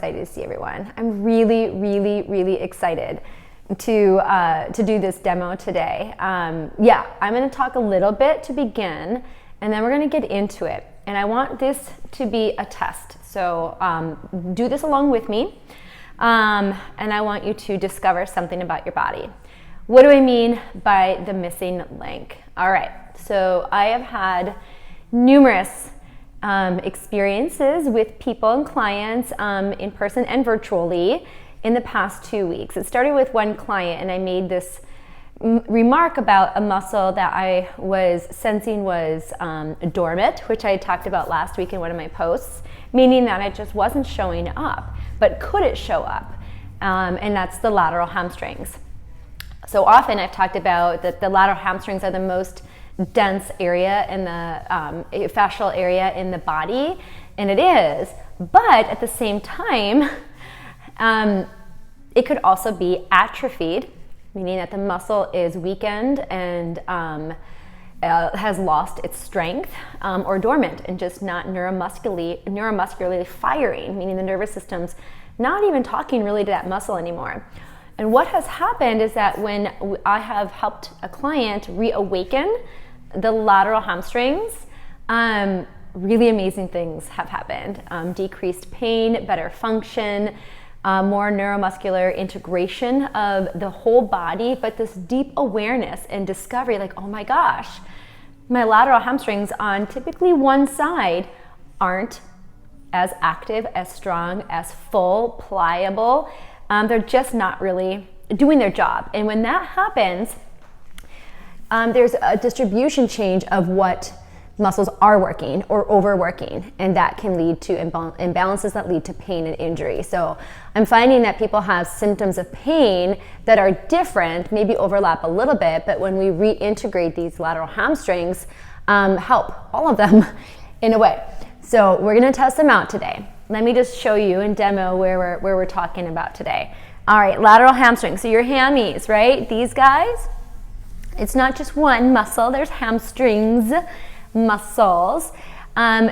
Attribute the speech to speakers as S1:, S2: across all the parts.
S1: excited to see everyone. I'm really, really, really excited to do this demo today. Yeah, I'm going to talk a little bit to begin, and then we're going to get into it. And I want this to be a test. So do this along with me, and I want you to discover something about your body. What do I mean by the missing link? All right, so I have had numerous experiences with people and clients in person and virtually in the past 2 weeks. It started with one client, and I made this remark about a muscle that I was sensing was dormant, which I talked about last week in one of my posts, meaning that it just wasn't showing up. But could it show up? And that's the lateral hamstrings. So often I've talked about that the lateral hamstrings are the most dense area in the fascial area in the body, and it is, but at the same time it could also be atrophied, meaning that the muscle is weakened and has lost its strength, or dormant and just not neuromuscularly firing, meaning the nervous system's not even talking really to that muscle anymore. And what has happened is that when I have helped a client reawaken the lateral hamstrings, really amazing things have happened. Decreased pain, better function, more neuromuscular integration of the whole body, but this deep awareness and discovery, like, oh my gosh, my lateral hamstrings on typically one side aren't as active, as strong, as full, pliable. They're just not really doing their job. And when that happens, there's a distribution change of what muscles are working or overworking, and that can lead to imbalances that lead to pain and injury. So I'm finding that people have symptoms of pain that are different, maybe overlap a little bit, but when we reintegrate these lateral hamstrings, help all of them in a way. So we're going to test them out today. Let me just show you and demo where we're talking about today. All right, lateral hamstring. So your hammies, right? These guys, it's not just one muscle. There's hamstrings muscles.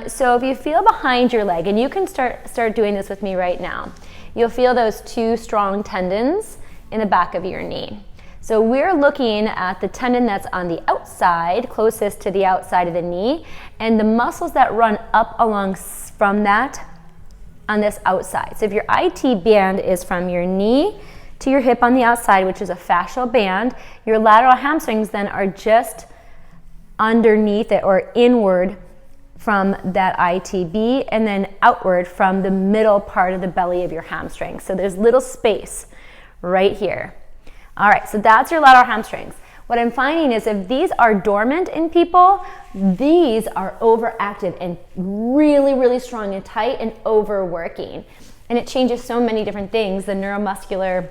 S1: So if you feel behind your leg, and you can start doing this with me right now, you'll feel those two strong tendons in the back of your knee. So we're looking at the tendon that's on the outside, closest to the outside of the knee, and the muscles that run up along from that on this outside. So if your IT band is from your knee to your hip on the outside, which is a fascial band, your lateral hamstrings then are just underneath it or inward from that ITB, and then outward from the middle part of the belly of your hamstring. So there's little space right here. All right, so that's your lateral hamstrings. What I'm finding is if these are dormant in people, these are overactive and really, really strong and tight and overworking. And it changes so many different things. The neuromuscular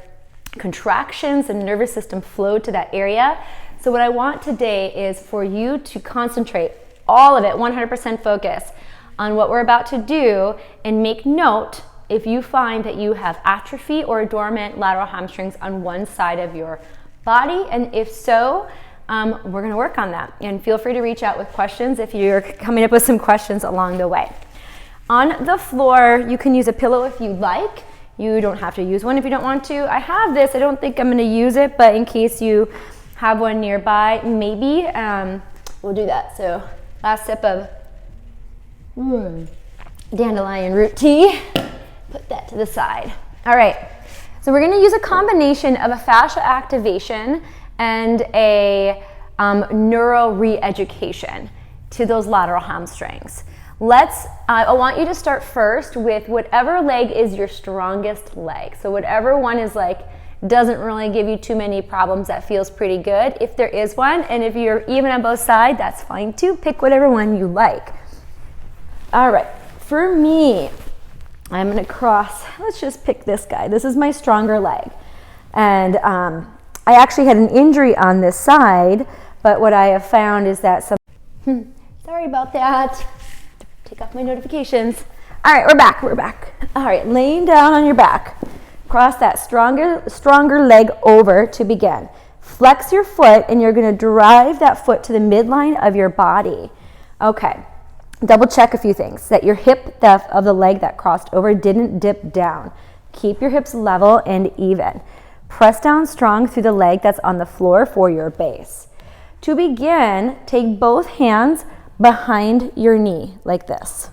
S1: contractions and nervous system flow to that area. So what I want today is for you to concentrate all of it, 100% focus on what we're about to do, and make note if you find that you have atrophy or dormant lateral hamstrings on one side of your body, and if so, we're going to work on that. And feel free to reach out with questions if you're coming up with some questions along the way. On the floor, you can use a pillow if you like. You don't have to use one if you don't want to. I have this. I don't think I'm going to use it, but in case you have one nearby, maybe we'll do that. So last sip of dandelion root tea. Put that to the side. All right. So we're going to use a combination of a fascia activation and a neural re-education to those lateral hamstrings. I want you to start first with whatever leg is your strongest leg. So whatever one is like, doesn't really give you too many problems, that feels pretty good. If there is one, and if you're even on both sides, that's fine too. Pick whatever one you like. All right. For me, I'm going to cross, let's just pick this guy. This is my stronger leg. And I actually had an injury on this side, but what I have found is that sorry about that. Take off my notifications. All right, we're back. All right, laying down on your back. Cross that stronger leg over to begin. Flex your foot, and you're going to drive that foot to the midline of your body. Okay. double check a few things, that your hip depth of the leg that crossed over didn't dip down. Keep your hips level and even. Press down strong through the leg that's on the floor for your base. To begin, take both hands behind your knee like this.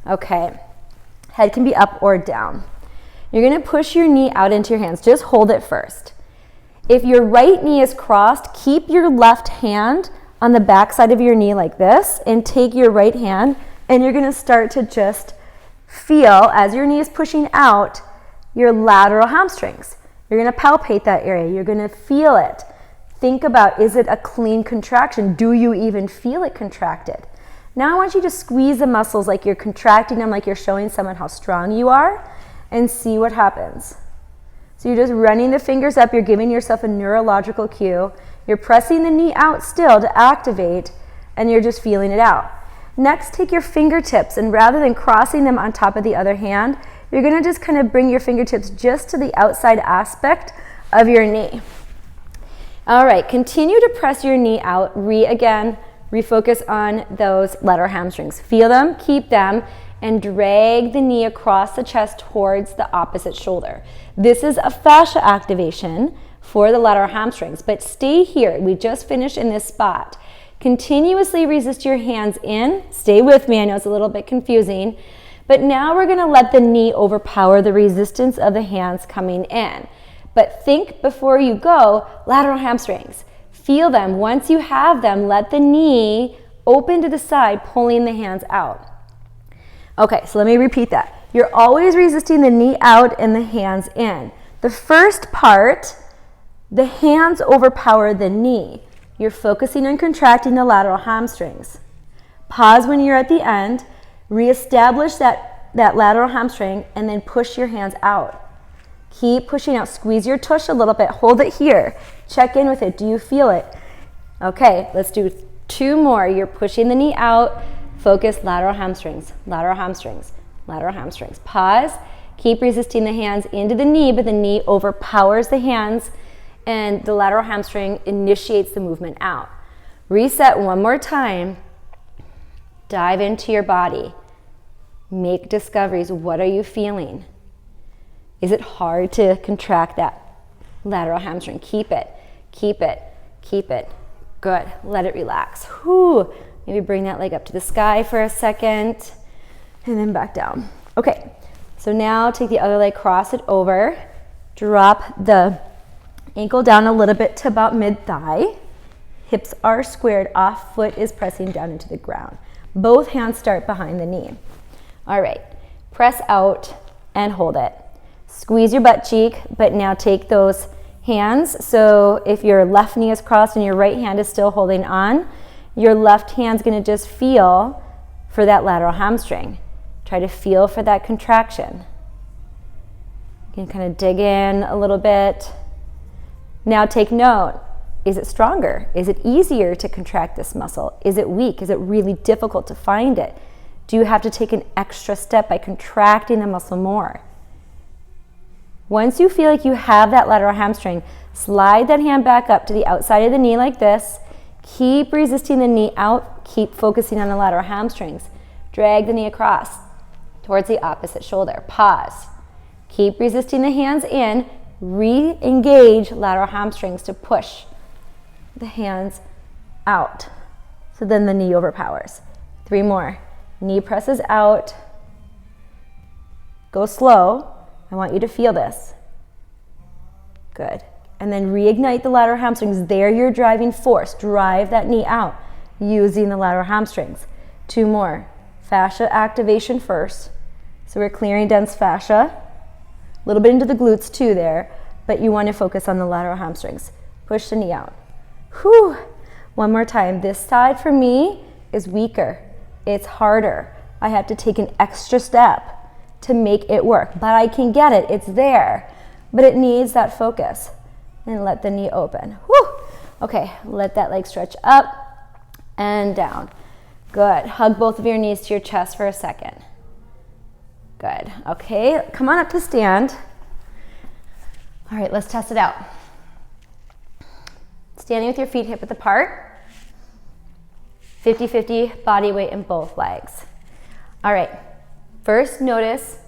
S1: Okay, head can be up or down. You're gonna push your knee out into your hands. Just hold it first. If your right knee is crossed, keep your left hand on the back side of your knee like this and take your right hand, and you're gonna start to just feel, as your knee is pushing out, your lateral hamstrings. You're gonna palpate that area. You're gonna feel it. Think about, is it a clean contraction? Do you even feel it contracted? Now I want you to squeeze the muscles like you're contracting them, like you're showing someone how strong you are, and see what happens. So you're just running the fingers up. You're giving yourself a neurological cue. You're pressing the knee out still to activate, and you're just feeling it out. Next, take your fingertips, and rather than crossing them on top of the other hand, you're gonna just kind of bring your fingertips just to the outside aspect of your knee. All right, continue to press your knee out. Again, refocus on those lateral hamstrings. Feel them, keep them, and drag the knee across the chest towards the opposite shoulder. This is a fascia activation for the lateral hamstrings, but stay here. We just finished in this spot. Continuously resist your hands in. Stay with me. I know it's a little bit confusing, but now we're gonna let the knee overpower the resistance of the hands coming in. But think before you go, lateral hamstrings. Feel them. Once you have them, let the knee open to the side, pulling the hands out. Okay, so let me repeat that. You're always resisting the knee out and the hands in. The first part, the hands overpower the knee. You're focusing on contracting the lateral hamstrings. Pause when you're at the end, reestablish that lateral hamstring, and then push your hands out. Keep pushing out. Squeeze your tush a little bit. Hold it here. Check in with it. Do you feel it? Okay, let's do 2 more. You're pushing the knee out. Focus lateral hamstrings, lateral hamstrings, lateral hamstrings. Pause. Keep resisting the hands into the knee, but the knee overpowers the hands, and the lateral hamstring initiates the movement out. Reset one more time. Dive into your body. Make discoveries. What are you feeling? Is it hard to contract that lateral hamstring? Keep it, keep it, keep it. Good. Let it relax. Whew. Maybe bring that leg up to the sky for a second, and then back down. Okay, so now take the other leg, cross it over, drop the ankle down a little bit to about mid-thigh. Hips are squared off, foot is pressing down into the ground. Both hands start behind the knee. All right, press out and hold it. Squeeze your butt cheek, but now take those hands. So if your left knee is crossed and your right hand is still holding on, your left hand's gonna just feel for that lateral hamstring. Try to feel for that contraction. You can kind of dig in a little bit. Now take note. Is it stronger? Is it easier to contract this muscle? Is it weak? Is it really difficult to find it? Do you have to take an extra step by contracting the muscle more? Once you feel like you have that lateral hamstring, slide that hand back up to the outside of the knee like this. Keep resisting the knee out. Keep focusing on the lateral hamstrings. Drag the knee across towards the opposite shoulder. Pause. Keep resisting the hands in. Re-engage lateral hamstrings to push the hands out. So then the knee overpowers. 3 more. Knee presses out. Go slow. I want you to feel this. Good. And then reignite the lateral hamstrings. There your driving force. Drive that knee out using the lateral hamstrings. 2 more. Fascia activation first. So we're clearing dense fascia. A little bit into the glutes too there, but you want to focus on the lateral hamstrings. Push the knee out. Whew. 1 more time. This side for me is weaker. It's harder. I have to take an extra step to make it work, but I can get it. It's there, but it needs that focus. And let the knee open. Whew. Okay, let that leg stretch up and down. Good. Hug both of your knees to your chest for a second. Good. Okay, come on up to stand. All right, let's test it out. Standing with your feet hip width apart. 50-50 body weight in both legs. All right, first notice,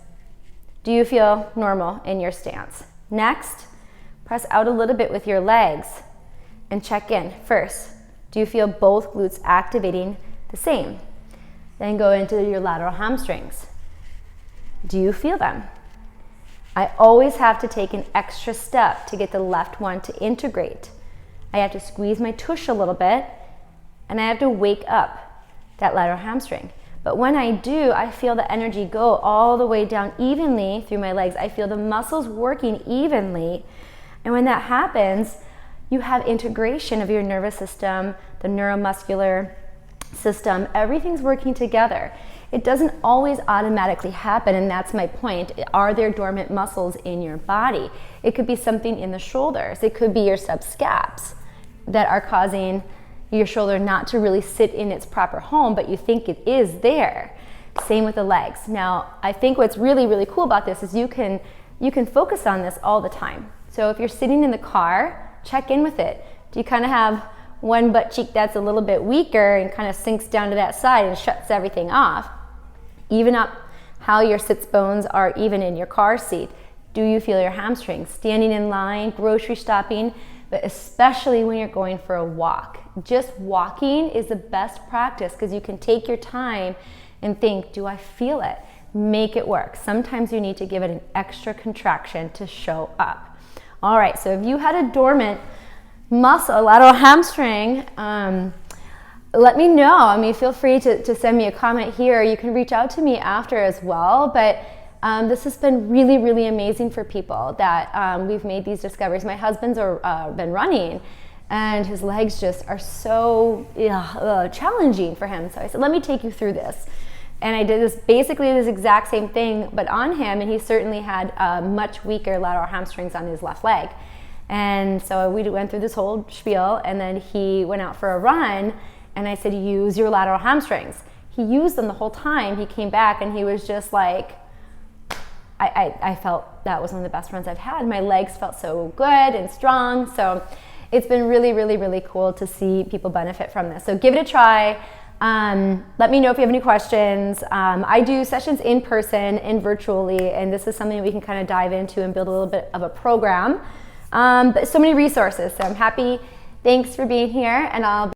S1: do you feel normal in your stance? Next, press out a little bit with your legs and check in. First, do you feel both glutes activating the same? Then go into your lateral hamstrings. Do you feel them? I always have to take an extra step to get the left one to integrate. I have to squeeze my tush a little bit, and I have to wake up that lateral hamstring. But when I do, I feel the energy go all the way down evenly through my legs. I feel the muscles working evenly. And when that happens, you have integration of your nervous system, the neuromuscular system, everything's working together. It doesn't always automatically happen, and that's my point. Are there dormant muscles in your body? It could be something in the shoulders. It could be your subscaps that are causing your shoulder not to really sit in its proper home, but you think it is there. Same with the legs. Now, I think what's really, really cool about this is you can focus on this all the time. So if you're sitting in the car, check in with it. Do you kind of have one butt cheek that's a little bit weaker and kind of sinks down to that side and shuts everything off? Even up how your sits bones are even in your car seat. Do you feel your hamstrings? Standing in line, grocery shopping, but especially when you're going for a walk. Just walking is the best practice because you can take your time and think, do I feel it? Make it work. Sometimes you need to give it an extra contraction to show up. All right, so if you had a dormant muscle, a lateral hamstring, let me know. I mean, feel free to send me a comment here. You can reach out to me after as well, but this has been really, really amazing for people that we've made these discoveries. My husband's been running, and his legs just are so challenging for him. So I said, let me take you through this. And I did basically this exact same thing, but on him, and he certainly had much weaker lateral hamstrings on his left leg. And so we went through this whole spiel, and then he went out for a run, and I said, use your lateral hamstrings. He used them the whole time. He came back, and he was just like, I felt that was one of the best runs I've had. My legs felt so good and strong. So it's been really, really, really cool to see people benefit from this. So give it a try. Let me know if you have any questions. I do sessions in person and virtually, and this is something we can kind of dive into and build a little bit of a program. But so many resources. So I'm happy. Thanks for being here, and I'll